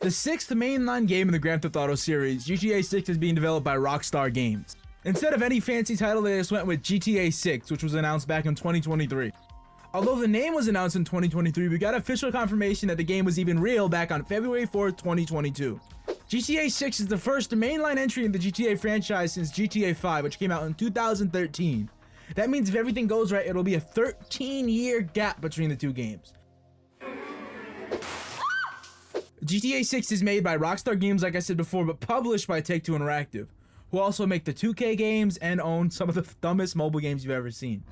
The sixth mainline game in the Grand Theft Auto series, GTA 6 is being developed by Rockstar Games. Instead of any fancy title, they just went with GTA 6, which was announced back in 2023. Although the name was announced in 2023, we got official confirmation that the game was even real back on February 4th, 2022. GTA 6 is the first mainline entry in the GTA franchise since GTA 5, which came out in 2013. That means if everything goes right, it'll be a 13-year gap between the two games. GTA 6 is made by Rockstar Games, like I said before, but published by Take-Two Interactive, who also make the 2K games and own some of the dumbest mobile games you've ever seen.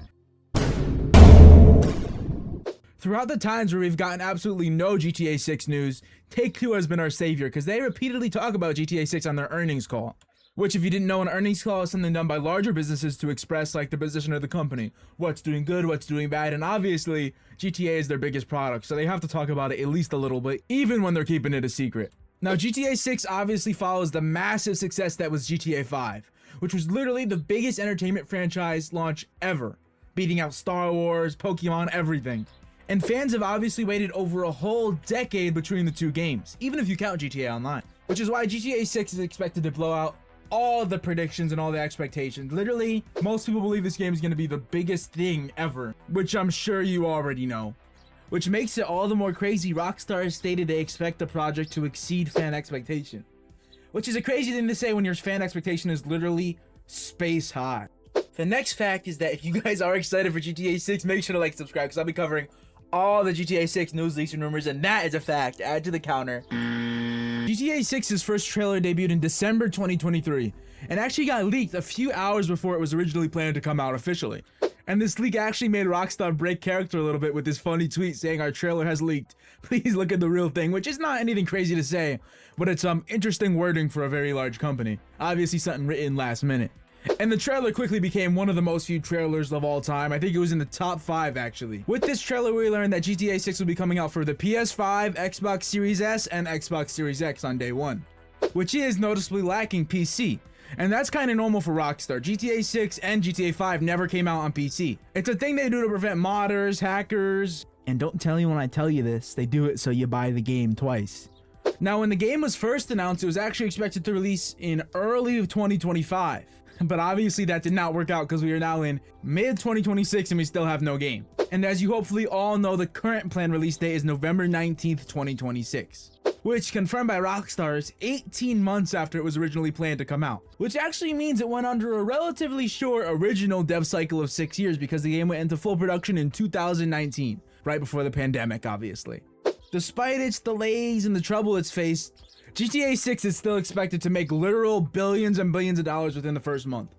Throughout the times where we've gotten absolutely no GTA 6 news, Take-Two has been our savior because they repeatedly talk about GTA 6 on their earnings call. Which, if you didn't know, an earnings call is something done by larger businesses to express like the position of the company, what's doing good, what's doing bad, and obviously GTA is their biggest product, so they have to talk about it at least a little bit, even when they're keeping it a secret. Now, GTA 6 obviously follows the massive success that was GTA 5, which was literally the biggest entertainment franchise launch ever, beating out Star Wars, Pokemon, everything. And fans have obviously waited over a whole decade between the two games, even if you count GTA Online, which is why GTA 6 is expected to blow out all the predictions and all the expectations. Literally, most people believe this game is going to be the biggest thing ever, which I'm sure you already know. Which makes it all the more crazy Rockstar has stated they expect the project to exceed fan expectation. Which is a crazy thing to say when your fan expectation is literally space high. The next fact is that if you guys are excited for GTA 6, make sure to like, subscribe, because I'll be covering all the GTA 6 news, leaks, and rumors, and that is a fact. Add to the counter. GTA 6's first trailer debuted in December 2023, and actually got leaked a few hours before it was originally planned to come out officially. And this leak actually made Rockstar break character a little bit with this funny tweet saying our trailer has leaked. Please look at the real thing, which is not anything crazy to say, but it's interesting wording for a very large company. Obviously something written last minute. And the trailer quickly became one of the most viewed trailers of all time. I think it was in the top 5 actually. With this trailer, we learned that GTA 6 will be coming out for the PS5, Xbox Series S, and Xbox Series X on day one, which is noticeably lacking PC. And that's kind of normal for Rockstar. GTA 6 and GTA 5 never came out on PC. It's a thing they do to prevent modders, hackers, and don't tell you when I tell you this, they do it so you buy the game twice. Now, when the game was first announced, it was actually expected to release in early 2025. But obviously that did not work out because we are now in mid-2026 and we still have no game. And as you hopefully all know, the current planned release date is November 19th, 2026. Which, confirmed by Rockstar, is 18 months after it was originally planned to come out. Which actually means it went under a relatively short original dev cycle of 6 years because the game went into full production in 2019, right before the pandemic, obviously. Despite its delays and the trouble it's faced, GTA 6 is still expected to make literal billions and billions of dollars within the first month.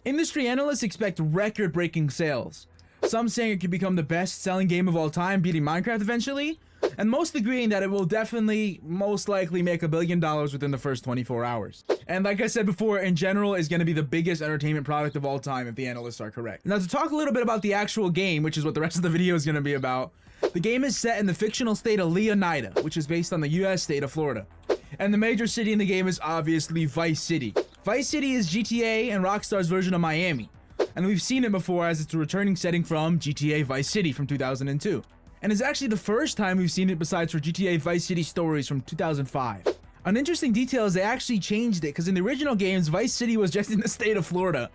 Industry analysts expect record-breaking sales, some saying it could become the best-selling game of all time, beating Minecraft eventually, and most agreeing that it will definitely, most likely make $1 billion within the first 24 hours. And like I said before, in general, is going to be the biggest entertainment product of all time if the analysts are correct. Now, to talk a little bit about the actual game, which is what the rest of the video is going to be about, the game is set in the fictional state of Leonida, which is based on the US state of Florida. And the major city in the game is obviously Vice City. Vice City is GTA and Rockstar's version of Miami. And we've seen it before as it's a returning setting from GTA Vice City from 2002. And it's actually the first time we've seen it besides for GTA Vice City Stories from 2005. An interesting detail is they actually changed it because in the original games, Vice City was just in the state of Florida.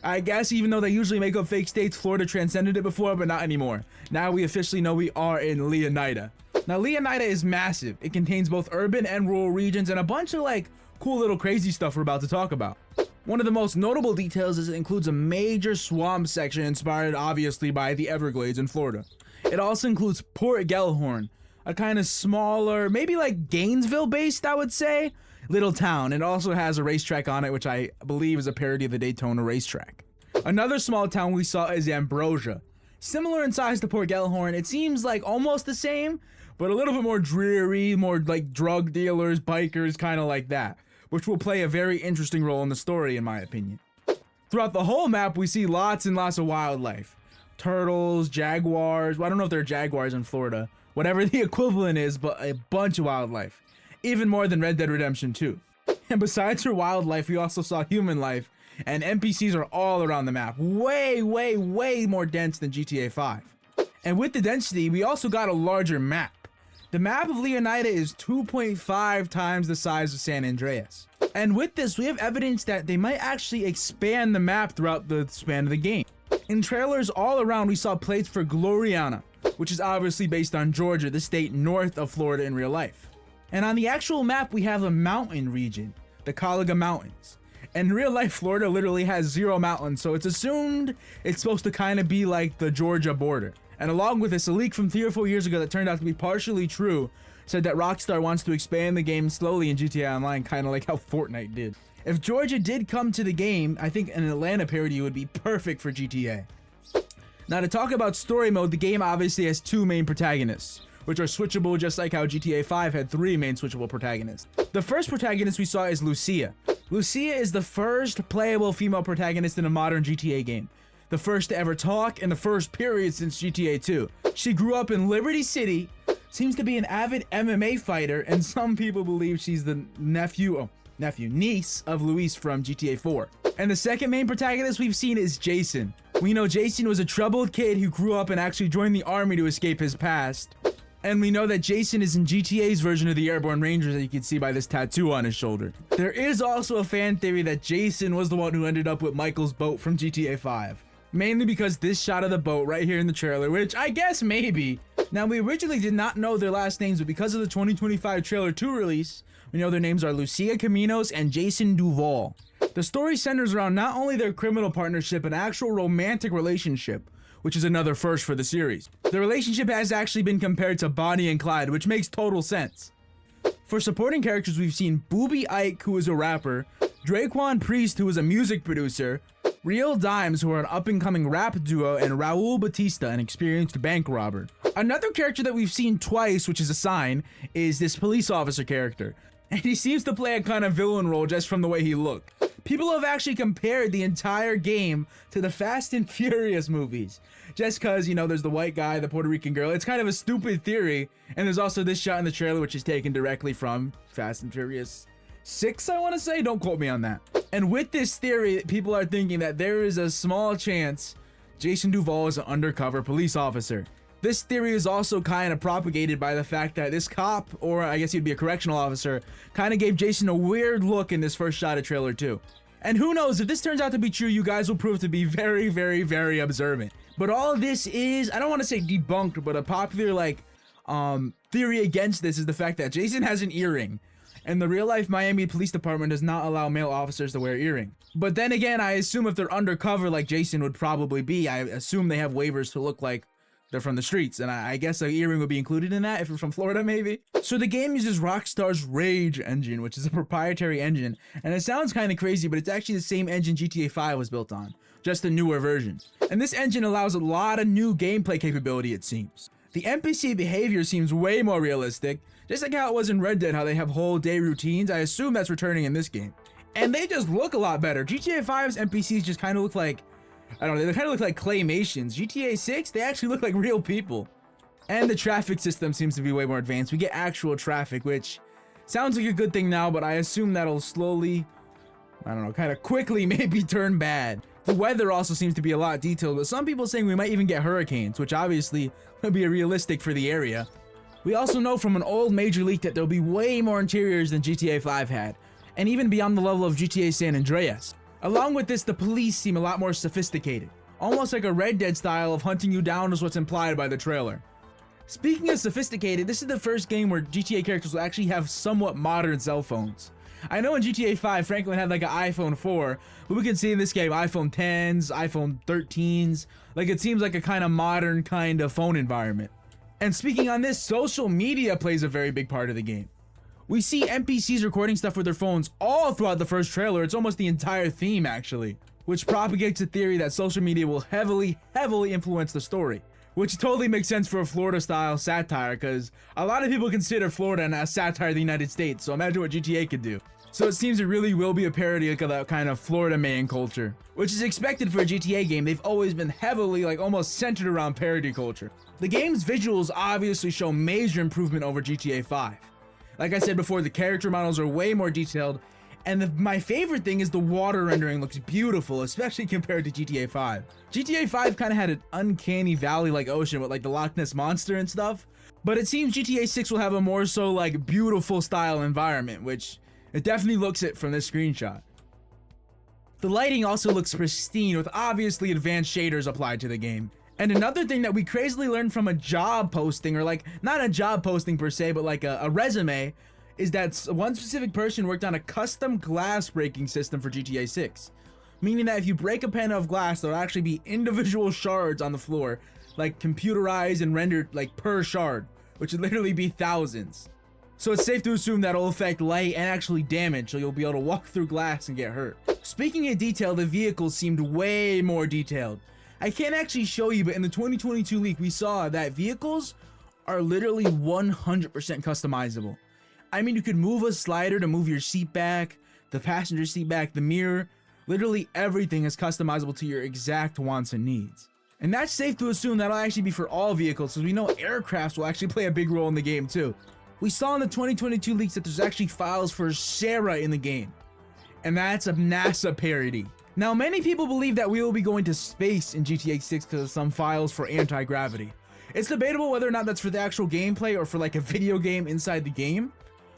I guess even though they usually make up fake states, Florida transcended it before, but not anymore. Now we officially know we are in Leonida. Now, Leonida is massive. It contains both urban and rural regions and a bunch of like cool little crazy stuff we're about to talk about. One of the most notable details is it includes a major swamp section inspired obviously by the Everglades in Florida. It also includes Port Gellhorn, a kind of smaller, maybe like Gainesville based, I would say, little town. It also has a racetrack on it, which I believe is a parody of the Daytona racetrack. Another small town we saw is Ambrosia. Similar in size to Port Gellhorn, it seems like almost the same, but a little bit more dreary, more like drug dealers, bikers, kind of like that, which will play a very interesting role in the story, in my opinion. Throughout the whole map, we see lots and lots of wildlife. Turtles, jaguars, well, I don't know if there are jaguars in Florida, whatever the equivalent is, but a bunch of wildlife. Even more than Red Dead Redemption 2. And besides for wildlife, we also saw human life, and NPCs are all around the map. Way, way, way more dense than GTA 5. And with the density, we also got a larger map. The map of Leonida is 2.5 times the size of San Andreas. And with this, we have evidence that they might actually expand the map throughout the span of the game. In trailers all around, we saw plates for Gloriana, which is obviously based on Georgia, the state north of Florida in real life. And on the actual map, we have a mountain region, the Caliga Mountains. And in real life, Florida literally has 0 mountains, so it's assumed it's supposed to kind of be like the Georgia border. And along with this, a leak from 3 or 4 years ago that turned out to be partially true said that Rockstar wants to expand the game slowly in GTA Online, kind of like how Fortnite did. If Georgia did come to the game, I think an Atlanta parody would be perfect for GTA. Now, to talk about story mode, the game obviously has 2 main protagonists, which are switchable just like how GTA 5 had 3 main switchable protagonists. The first protagonist we saw is Lucia. Lucia is the first playable female protagonist in a modern GTA game. The first to ever talk and the first period since GTA 2. She grew up in Liberty City, seems to be an avid MMA fighter, and some people believe she's the niece of Luis from GTA 4. And the second main protagonist we've seen is Jason. We know Jason was a troubled kid who grew up and actually joined the army to escape his past. And we know that Jason is in GTA's version of the Airborne Rangers, that you can see by this tattoo on his shoulder. There is also a fan theory that Jason was the one who ended up with Michael's boat from GTA 5. Mainly because this shot of the boat right here in the trailer, which I guess maybe. Now, we originally did not know their last names, but because of the 2025 trailer 2 release, we know their names are Lucia Caminos and Jason Duval. The story centers around not only their criminal partnership, but an actual romantic relationship, which is another first for the series. The relationship has actually been compared to Bonnie and Clyde, which makes total sense. For supporting characters, we've seen Booby Ike, who is a rapper, Draquan Priest, who is a music producer, Real Dimes, who are an up-and-coming rap duo, and Raul Batista, an experienced bank robber. Another character that we've seen twice, which is a sign, is this police officer character. And he seems to play a kind of villain role just from the way he looks. People have actually compared the entire game to the Fast and Furious movies. Just because, you know, there's the white guy, the Puerto Rican girl. It's kind of a stupid theory. And there's also this shot in the trailer, which is taken directly from Fast and Furious 6, I want to say. Don't quote me on that. And with this theory, people are thinking that there is a small chance Jason Duval is an undercover police officer. This theory is also kind of propagated by the fact that this cop, or I guess he'd be a correctional officer, kind of gave Jason a weird look in this first shot of trailer 2. And who knows, if this turns out to be true, you guys will prove to be very, very, very observant. But all of this is, I don't want to say debunked, but a popular theory against this is the fact that Jason has an earring. And the real-life Miami Police Department does not allow male officers to wear earrings. But then again, I assume if they're undercover like Jason would probably be, I assume they have waivers to look like they're from the streets. And I guess an earring would be included in that if you're from Florida, maybe. So the game uses Rockstar's Rage engine, which is a proprietary engine. And it sounds kind of crazy, but it's actually the same engine GTA 5 was built on, just a newer version. And this engine allows a lot of new gameplay capability, it seems. The NPC behavior seems way more realistic, just like how it was in Red Dead, how they have whole day routines. I assume that's returning in this game. And they just look a lot better. GTA 5's NPCs just kind of look like, I don't know, they kind of look like claymations. GTA 6, they actually look like real people. And the traffic system seems to be way more advanced. We get actual traffic, which sounds like a good thing now, but I assume that'll slowly, I don't know, kind of quickly maybe turn bad. The weather also seems to be a lot detailed, but some people saying we might even get hurricanes, which obviously would be realistic for the area. We also know from an old major leak that there'll be way more interiors than GTA 5 had, and even beyond the level of GTA San Andreas. Along with this, the police seem a lot more sophisticated, almost like a Red Dead style of hunting you down is what's implied by the trailer. Speaking of sophisticated, this is the first game where GTA characters will actually have somewhat modern cell phones. I know in GTA 5, Franklin had like an iPhone 4, but we can see in this game iPhone 10s, iPhone 13s, like it seems like a kind of modern kind of phone environment. And speaking on this, social media plays a very big part of the game. We see NPCs recording stuff with their phones all throughout the first trailer. It's almost the entire theme actually, which propagates the theory that social media will heavily influence the story. Which totally makes sense for a Florida-style satire, because a lot of people consider Florida a satire of the United States, so imagine what GTA could do. So it seems it really will be a parody of that kind of Florida man culture, which is expected for a GTA game. They've always been heavily, almost centered around parody culture. The game's visuals obviously show major improvement over GTA 5. Like I said before, the character models are way more detailed, and my favorite thing is the water rendering looks beautiful, especially compared to GTA 5. GTA 5 kind of had an uncanny valley-like ocean with the Loch Ness Monster and stuff, But it seems GTA 6 will have a more so like beautiful style environment, which it definitely looks it from this screenshot. The lighting also looks pristine with obviously advanced shaders applied to the game. And another thing that we crazily learned from a job posting, or like not a job posting per se, but like a resume, is that one specific person worked on a custom glass breaking system for GTA 6. Meaning that if you break a panel of glass, there'll actually be individual shards on the floor, like computerized and rendered like per shard, which would literally be thousands. So it's safe to assume that it'll affect light and actually damage, so you'll be able to walk through glass and get hurt. Speaking of detail, the vehicles seemed way more detailed. I can't actually show you, but in the 2022 leak, we saw that vehicles are literally 100% customizable. I mean, you could move a slider to move your seat back, the passenger seat back, the mirror. Literally everything is customizable to your exact wants and needs. And that's safe to assume that'll actually be for all vehicles, because we know aircrafts will actually play a big role in the game too. We saw in the 2022 leaks that there's actually files for Sarah in the game. And that's a NASA parody. Now, many people believe that we will be going to space in GTA 6 because of some files for anti-gravity. It's debatable whether or not that's for the actual gameplay or for like a video game inside the game.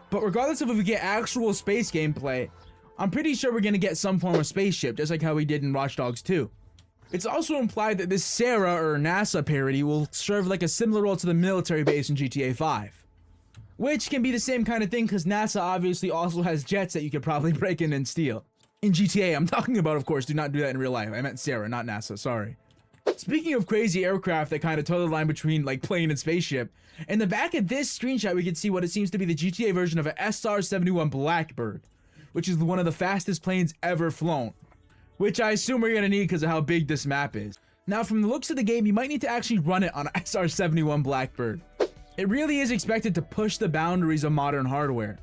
But regardless of if we get actual space gameplay, I'm pretty sure we're going to get some form of spaceship, just like how we did in Watch Dogs 2. It's also implied that this Sarah or NASA parody will serve like a similar role to the military base in GTA 5. Which can be the same kind of thing because NASA obviously also has jets that you could probably break in and steal. In GTA, I'm talking about, of course, do not do that in real life. I meant Sarah, not NASA, sorry. Speaking of crazy aircraft that kind of toe the line between like plane and spaceship, in the back of this screenshot we can see what it seems to be the GTA version of an SR-71 Blackbird, which is one of the fastest planes ever flown. Which I assume we're gonna need because of how big this map is. Now, from the looks of the game, you might need to actually run it on an SR-71 Blackbird. It really is expected to push the boundaries of modern hardware,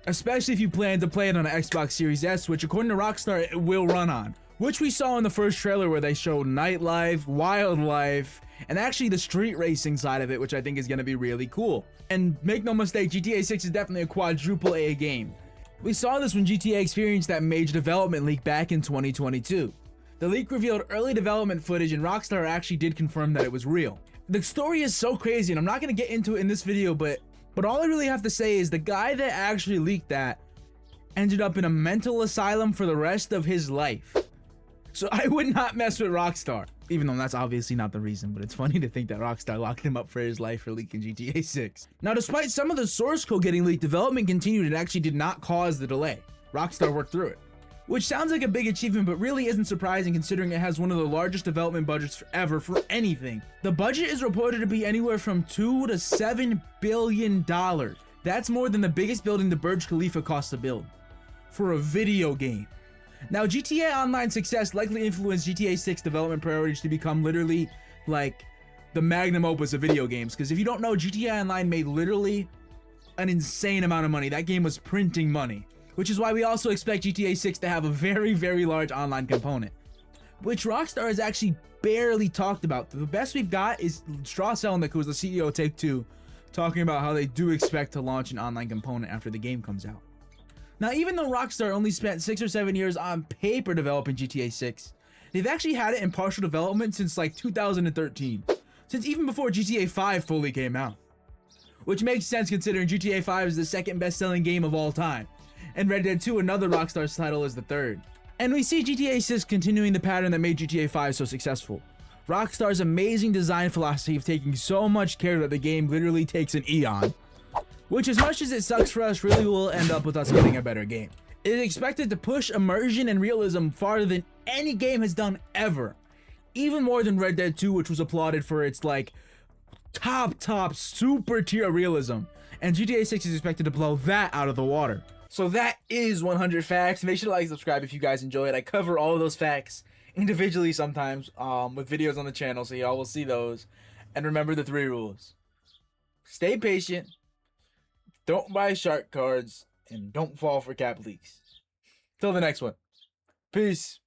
especially if you plan to play it on an Xbox Series S, which according to Rockstar, it will run on. Which we saw in the first trailer where they showed nightlife, wildlife, and actually the street racing side of it, which I think is going to be really cool. And make no mistake, GTA 6 is definitely a quadruple A game. We saw this when GTA experienced that major development leak back in 2022. The leak revealed early development footage, and Rockstar actually did confirm that it was real. The story is so crazy, and I'm not going to get into it in this video, but all I really have to say is the guy that actually leaked that ended up in a mental asylum for the rest of his life. So I would not mess with Rockstar, even though that's obviously not the reason, but it's funny to think that Rockstar locked him up for his life for leaking GTA 6. Now, despite some of the source code getting leaked, development continued and actually did not cause the delay. Rockstar worked through it. Which sounds like a big achievement, but really isn't surprising considering it has one of the largest development budgets ever for anything. The budget is reported to be anywhere from $2 to $7 billion. That's more than the biggest building the Burj Khalifa cost to build. For a video game. Now, GTA Online's success likely influenced GTA 6 development priorities to become literally like the magnum opus of video games. Because if you don't know, GTA Online made literally an insane amount of money. That game was printing money. Which is why we also expect GTA 6 to have a very, very large online component. Which Rockstar has actually barely talked about. The best we've got is Strauss Zelnick, who is the CEO of Take-Two, talking about how they do expect to launch an online component after the game comes out. Now, even though Rockstar only spent 6 or 7 years on paper developing GTA 6, they've actually had it in partial development since like 2013. Since even before GTA 5 fully came out. Which makes sense considering GTA 5 is the second best-selling game of all time. And Red Dead 2, another Rockstar's title, is the third. And we see GTA 6 continuing the pattern that made GTA 5 so successful. Rockstar's amazing design philosophy of taking so much care that the game literally takes an eon. Which, as much as it sucks for us, really will end up with us getting a better game. It is expected to push immersion and realism farther than any game has done ever. Even more than Red Dead 2, which was applauded for its like top super tier realism. And GTA 6 is expected to blow that out of the water. So that is 100 facts. Make sure to like and subscribe if you guys enjoy it. I cover all of those facts individually sometimes with videos on the channel, so y'all will see those. And remember the 3 rules. Stay patient, don't buy shark cards, and don't fall for cap leaks. Till the next one. Peace.